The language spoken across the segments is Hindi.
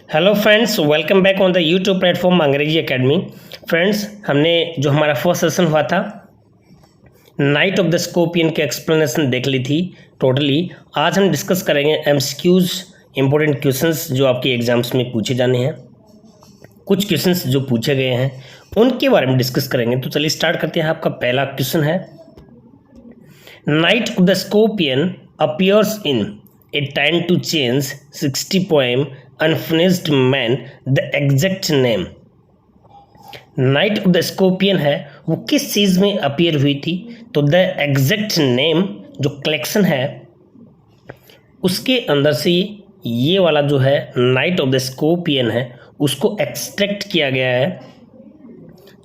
Hello friends, welcome back on the YouTube platform अंग्रेजी एकेडमी। फ्रेंड्स, हमने जो हमारा फर्स्ट सेशन हुआ था नाइट ऑफ द स्कॉर्पियन की एक्सप्लेनेशन देख ली थी टोटली। आज हम डिस्कस करेंगे एमसीक्यूज, इंपॉर्टेंट क्वेश्चंस जो आपके एग्जाम्स में पूछे जाने हैं। कुछ क्वेश्चंस जो पूछे गए हैं उनके बारे में डिस्कस करेंगे। तो चलिए स्टार्ट करते हैं। आपका पहला क्वेश्चन है, night of the scorpion appears in a time to change 60 poem unfinished man the exact name. Night of the scorpion है वो किस चीज़ में अपीयर हुई थी? तो द एग्जैक्ट नेम जो कलेक्शन है उसके अंदर से ये वाला जो है नाइट ऑफ द स्कॉर्पियन है उसको एक्सट्रैक्ट किया गया है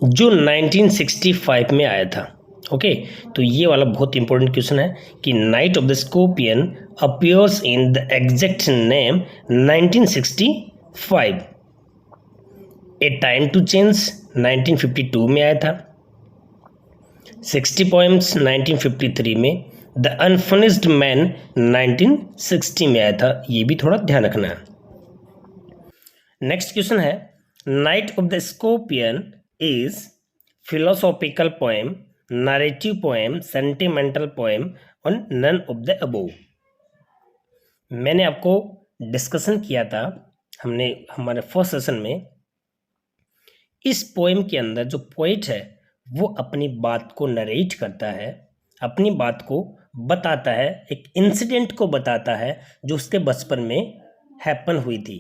जो 1965 में आया था। ओके, तो ये वाला बहुत इंपॉर्टेंट क्वेश्चन है कि night of the scorpion appears in the exact name 1965। A time to change 1952 में आया था, 60 पोएम्स 1953 में, द अनफिनिश्ड मैन 1960 में आया था। ये भी थोड़ा ध्यान रखना है। नेक्स्ट क्वेश्चन है, night of the scorpion is philosophical poem, narrative poem, sentimental poem और none of the above। मैंने आपको डिस्कशन किया था हमने हमारे फर्स्ट सेशन में, इस पोएम के अंदर जो पोइट है वो अपनी बात को नरेट करता है, अपनी बात को बताता है, एक इंसिडेंट को बताता है जो उसके बचपन में हैपन हुई थी।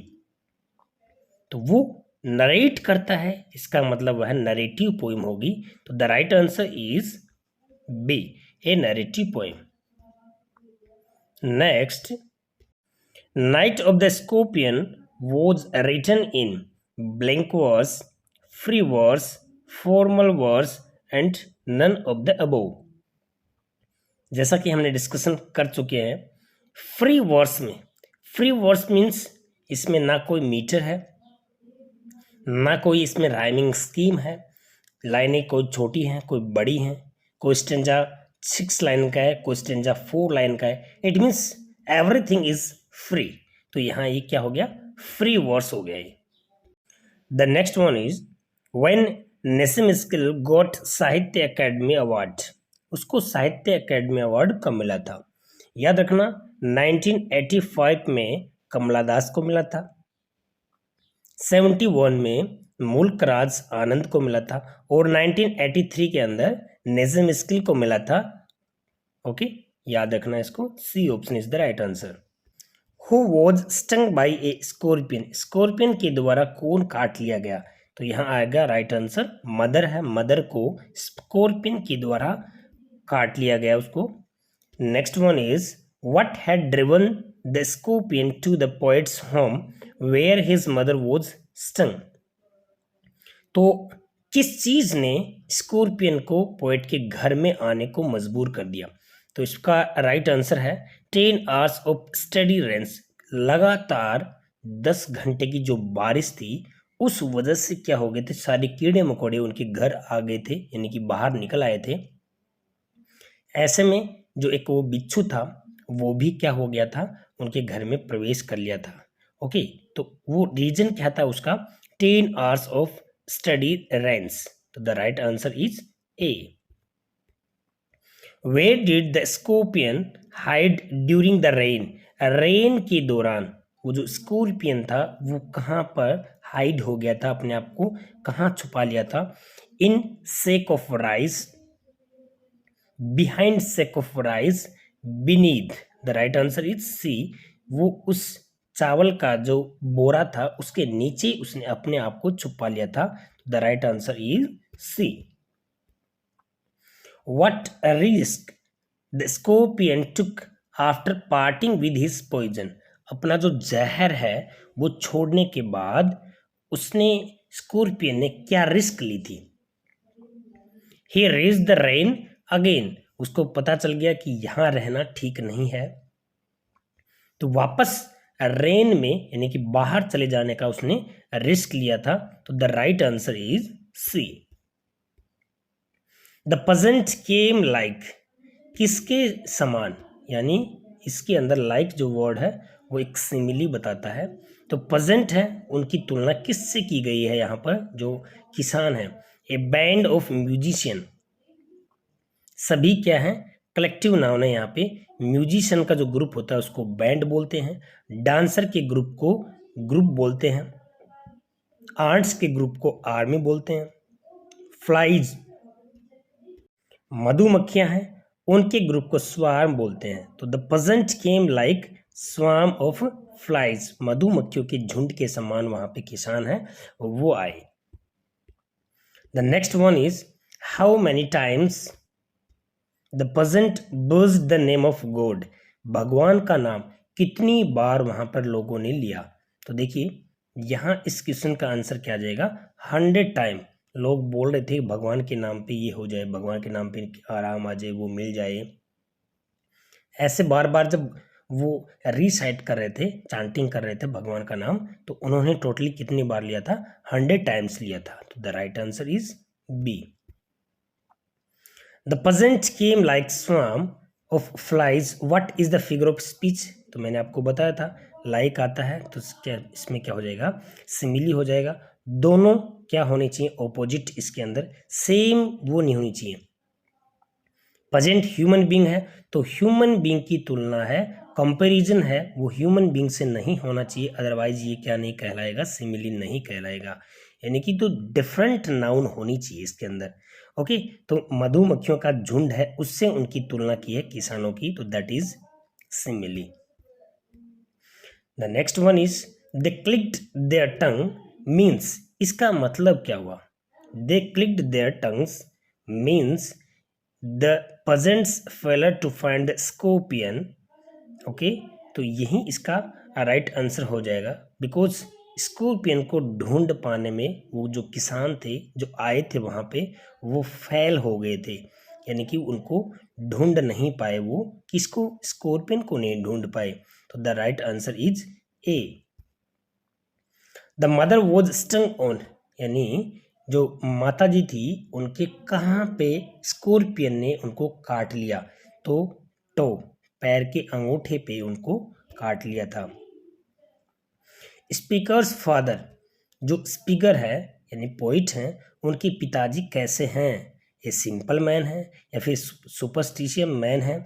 तो वो नरेट करता है, इसका मतलब वह नरेटिव पोएम होगी। तो the right answer is B, a narrative poem. Next, night of the scorpion was written in blank verse, free verse, formal verse and none of the above. जैसा कि हमने डिस्कशन कर चुके हैं, फ्री वर्स में, फ्री वर्स मीन्स इसमें ना कोई मीटर है, ना कोई इसमें राइमिंग स्कीम है, लाइनें कोई छोटी हैं कोई बड़ी हैं, कोई स्टेंजा 6 लाइन का है, कोई स्टेंजा 4 लाइन का है। It means everything is free. तो यहाँ ये क्या हो गया? फ्री वर्स हो गया ये। The next one is when Nissim Ezekiel got Sahitya Akademi award. उसको साहित्य अकेडमी अवार्ड कब मिला था? याद रखना 1985 में कमला दास को मिला था, 71 में मुल्क राज आनंद को मिला था और 1983 के अंदर नेज़िम स्किल को मिला था। ओके, याद रखना इसको। C option is the right answer. Who was stung by a scorpion. Scorpion के द्वारा कौन काट लिया गया? तो यहाँ आएगा राइट आंसर मदर है। मदर को स्कॉर्पियन के द्वारा काट लिया गया उसको। Next one is what had driven the scorpion to the poet's home where his mother was stung. तो किस चीज ने स्कॉर्पियन को पोएट के घर में आने को मजबूर कर दिया? तो इसका राइट आंसर है 10 आवर्स ऑफ स्टडी रेंस। लगातार 10 घंटे की जो बारिश थी उस वजह से क्या हो गए थे, सारे कीड़े मकोड़े उनके घर आ गए थे, यानी कि बाहर निकल आए थे। ऐसे में जो एक वो बिच्छू था वो भी क्या हो गया था, उनके घर में प्रवेश कर लिया था। ओके, तो वो रीजन क्या था उसका? 10 आवर्स ऑफ स्टडी रेंस। तो the right answer is A. Where did the scorpion hide during the rain. Rain के दौरान वो जो स्कॉर्पियन था वो कहाँ पर हाइड हो गया था, अपने आप को कहाँ छुपा लिया था? In sacks of rice, behind sacks of rice, beneath. The right answer is C. वो उस चावल का जो बोरा था उसके नीचे उसने अपने आप को छुपा लिया था। The right answer is C. What risk the scorpion took after parting with his poison. अपना जो जहर है वो छोड़ने के बाद उसने, स्कॉर्पियन ने क्या रिस्क ली थी? ही रेज द रेन अगेन। उसको पता चल गया कि यहाँ रहना ठीक नहीं है, तो वापस रेन में यानी कि बाहर चले जाने का उसने रिस्क लिया था। तो the right answer is C. The peasant came like, किसके समान? यानी इसके अंदर लाइक जो वर्ड है वो एक सिमिली बताता है। तो पजेंट है, उनकी तुलना किससे की गई है यहाँ पर, जो किसान है। ए बैंड ऑफ म्यूजिशियन, सभी क्या है, कलेक्टिव नाउन है यहाँ पे। म्यूजिशियन का जो ग्रुप होता है उसको बैंड बोलते हैं, डांसर के ग्रुप को ग्रुप बोलते हैं, आर्ट्स के ग्रुप को आर्मी बोलते हैं, फ्लाइज मधुमक्खियां हैं, उनके ग्रुप को स्वार्म बोलते हैं। तो the peasant came like swarm of flies, मधुमक्खियों के झुंड के समान वहां पे किसान है वो आए। The next one is how many times the पजेंट buzzed the name of God, भगवान का नाम कितनी बार वहां पर लोगों ने लिया। तो देखिए यहाँ इस क्वेश्चन का आंसर क्या आ जाएगा, 100 टाइम लोग बोल रहे थे भगवान के नाम पे ये हो जाए, भगवान के नाम पे आराम आ जाए, वो मिल जाए। ऐसे बार बार जब वो रिसाइट कर रहे थे, चांटिंग कर रहे थे भगवान का नाम, तो उन्होंने टोटली कितनी बार लिया था, 100 टाइम्स लिया था। तो the right answer is B. The peasant came like swarm of flies, what is the figure of speech. तो मैंने आपको बताया था लाइक आता है तो क्या इसमें क्या हो जाएगा, सिमिली हो जाएगा। दोनों क्या होनी चाहिए, ऑपोजिट इसके अंदर, सेम वो नहीं होनी चाहिए। पजेंट ह्यूमन बींग है तो ह्यूमन बींग की तुलना है, कंपैरिजन है, वो ह्यूमन बींग से नहीं होना चाहिए, अदरवाइज ये क्या नहीं कहलाएगा, सिमिली नहीं कहलाएगा। यानी कि तो डिफरेंट नाउन होनी चाहिए इसके अंदर। ओके, तो मधुमक्खियों का झुंड है उससे उनकी तुलना की है किसानों की, तो that is simile. The next one is they clicked their tongue means, इसका मतलब क्या हुआ, they clicked their tongues means the peasants failure to find the scorpion। Okay, तो यही इसका राइट आंसर हो जाएगा, बिकॉज स्कॉर्पियन को ढूंढ पाने में वो जो किसान थे जो आए थे वहाँ पे वो फेल हो गए थे, यानी कि उनको ढूंढ नहीं पाए, वो किसको, स्कॉर्पियन को नहीं ढूंढ पाए। तो the right answer is A. The mother was stung on, यानी जो माता जी थी उनके कहाँ पे स्कॉर्पियन ने उनको काट लिया, तो टो, पैर के अंगूठे पे उनको काट लिया था। स्पीकर्स फादर, जो स्पीकर है यानी पोइट हैं, उनके पिताजी कैसे हैं, ये सिंपल मैन है या फिर सुपरस्टिशियस मैन है,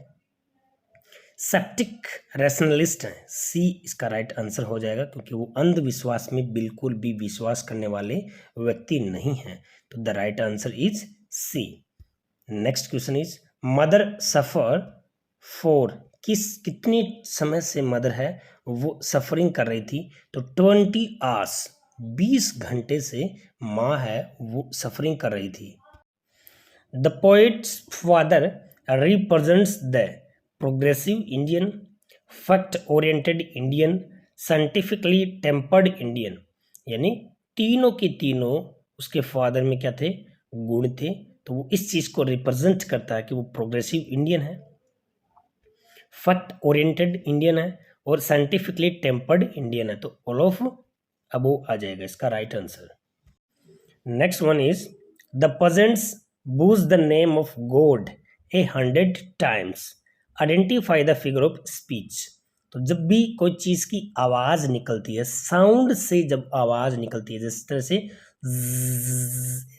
सेप्टिक रैशनलिस्ट है, सी इसका राइट आंसर हो जाएगा, क्योंकि वो अंधविश्वास में बिल्कुल भी विश्वास करने वाले व्यक्ति नहीं हैं। तो the right answer is C. Next question is mother suffer for, कितने समय से मदर है वो सफरिंग कर रही थी, तो 20 आवर्स, 20 घंटे से माँ है वो सफरिंग कर रही थी। The poets father represents the progressive Indian, fact oriented Indian, scientifically tempered Indian, यानी तीनों के तीनों उसके फादर में क्या थे, गुण थे, तो वो इस चीज़ को रिप्रेजेंट करता है कि वो प्रोग्रेसिव इंडियन है, फैक्ट ओरिएंटेड इंडियन है और साइंटिफिकली टेम्पर्ड इंडियन है। तो ऑल ऑफ अबो आ जाएगा इसका right answer. Next one is the peasants buzz the name of God 100 times, identify the figure of speech. तो जब भी कोई चीज़ की आवाज़ निकलती है, साउंड से जब आवाज़ निकलती है, जिस तरह से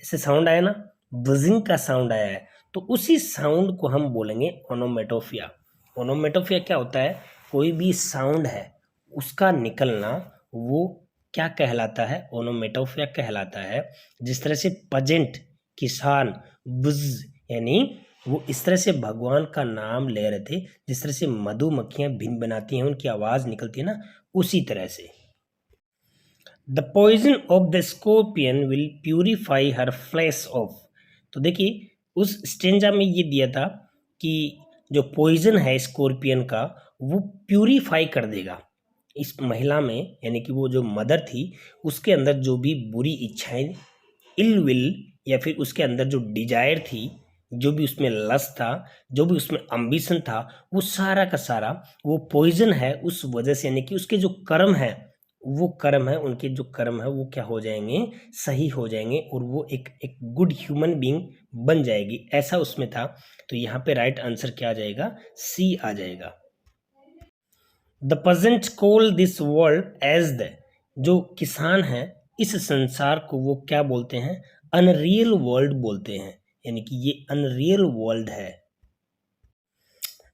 ऐसे साउंड आया ना, बजिंग का साउंड आया है, तो उसी साउंड को हम बोलेंगे ओनोमेटोफिया। ओनोमेटोफिया क्या होता है, कोई भी साउंड है उसका निकलना वो क्या कहलाता है, ओनोमेटोफिया कहलाता है। जिस तरह से पजेंट, किसान, बुज, यानी वो इस तरह से भगवान का नाम ले रहे थे, जिस तरह से मधुमक्खियां भिन बनाती हैं, उनकी आवाज निकलती है ना, उसी तरह से। The poison of the scorpion will purify her flesh of. तो देखिए उस स्टेंजा में ये दिया था कि जो पॉइजन है स्कॉर्पियन का वो प्यूरिफाई कर देगा इस महिला में, यानी कि वो जो मदर थी उसके अंदर जो भी बुरी इच्छाएं, इल विल, या फिर उसके अंदर जो डिजायर थी, जो भी उसमें लस्ट था, जो भी उसमें अम्बिशन था, वो सारा का सारा वो पॉइजन है उस वजह से, यानी कि उसके जो कर्म है, वो कर्म है, उनके जो कर्म है वो क्या हो जाएंगे, सही हो जाएंगे और वो एक गुड ह्यूमन बीइंग बन जाएगी, ऐसा उसमें था। तो यहाँ पे राइट आंसर क्या आ जाएगा, सी आ जाएगा। The peasant call this world as the, जो किसान है इस संसार को वो क्या बोलते हैं, अनरियल वर्ल्ड बोलते हैं, यानी कि ये अनरियल वर्ल्ड है।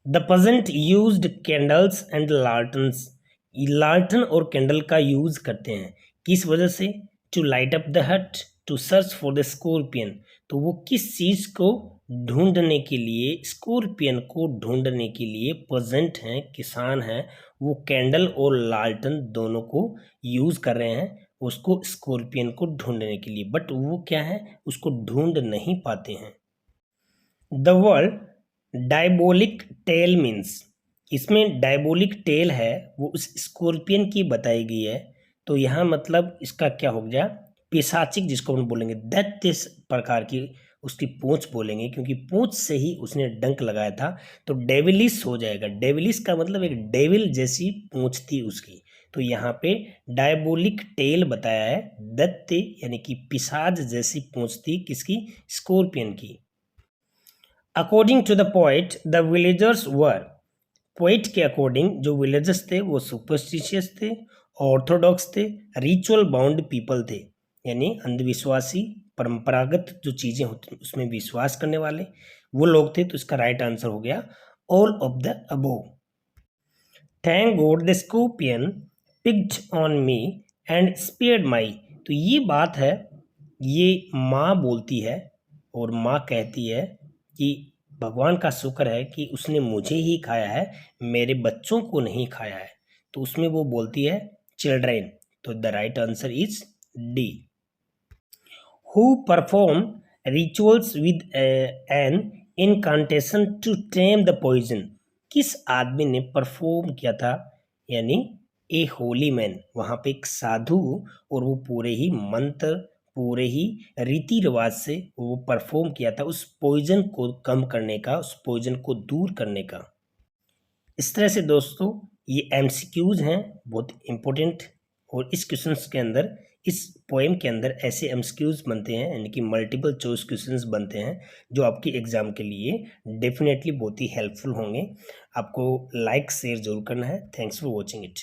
The peasant used candles and lanterns, लालटन और कैंडल का यूज करते हैं, किस वजह से, to light up the hut, to search for the scorpion, तो वो किस चीज को ढूंढने के लिए, स्कॉर्पियन को ढूंढने के लिए पजेंट हैं, किसान हैं, वो कैंडल और लालटन दोनों को यूज कर रहे हैं उसको स्कॉर्पियन को ढूंढने के लिए, बट वो क्या है, उसको ढूंढ नहीं पाते हैं। The word diabolic tell means, इसमें डायबोलिक टेल है वो उस स्कॉर्पियन की बताई गई है, तो यहाँ मतलब इसका क्या हो गया, पिशाचिक, जिसको हम बोलेंगे दैत्य प्रकार की उसकी पूंछ बोलेंगे, क्योंकि पूंछ से ही उसने डंक लगाया था, तो डेविलिश हो जाएगा। डेविलिश का मतलब एक डेविल जैसी पूंछ थी उसकी, तो यहाँ पे डायबोलिक टेल बताया है, दैत्य यानी कि पिशाच जैसी पूंछ थी किसकी, स्कॉर्पियन की। According to the poet the villagers were, poet के अकॉर्डिंग जो विलेजर्स थे वो सुपरस्टिशियस थे, ऑर्थोडॉक्स थे, रिचुअल बाउंड पीपल थे, यानी अंधविश्वासी, परंपरागत जो चीज़ें होती हैं उसमें विश्वास करने वाले वो लोग थे, तो इसका राइट आंसर हो गया all of the above. Thank God the scorpion picked on me and spared my, तो ये बात है, ये माँ बोलती है और माँ कहती है कि भगवान का शुक्र है कि उसने मुझे ही खाया है, मेरे बच्चों को नहीं खाया है, तो उसमें वो बोलती है चिल्ड्रेन, तो the right answer is D. Who perform rituals with an incantation to tame the poison, किस आदमी ने परफॉर्म किया था, यानी ए होली मैन, वहाँ पे एक साधु, और वो पूरे ही मंत्र, पूरे ही रीति रिवाज से वो परफॉर्म किया था उस पॉइजन को कम करने का, उस पॉइजन को दूर करने का। इस तरह से दोस्तों ये एमसीक्यूज हैं बहुत इंपॉर्टेंट, और इस क्वेश्चंस के अंदर, इस पोएम के अंदर ऐसे एमसीक्यूज बनते हैं, यानी कि मल्टीपल चॉइस क्वेश्चंस बनते हैं, जो आपकी एग्जाम के लिए डेफिनेटली बहुत ही हेल्पफुल होंगे। आपको लाइक शेयर जरूर करना है। Thanks for watching it.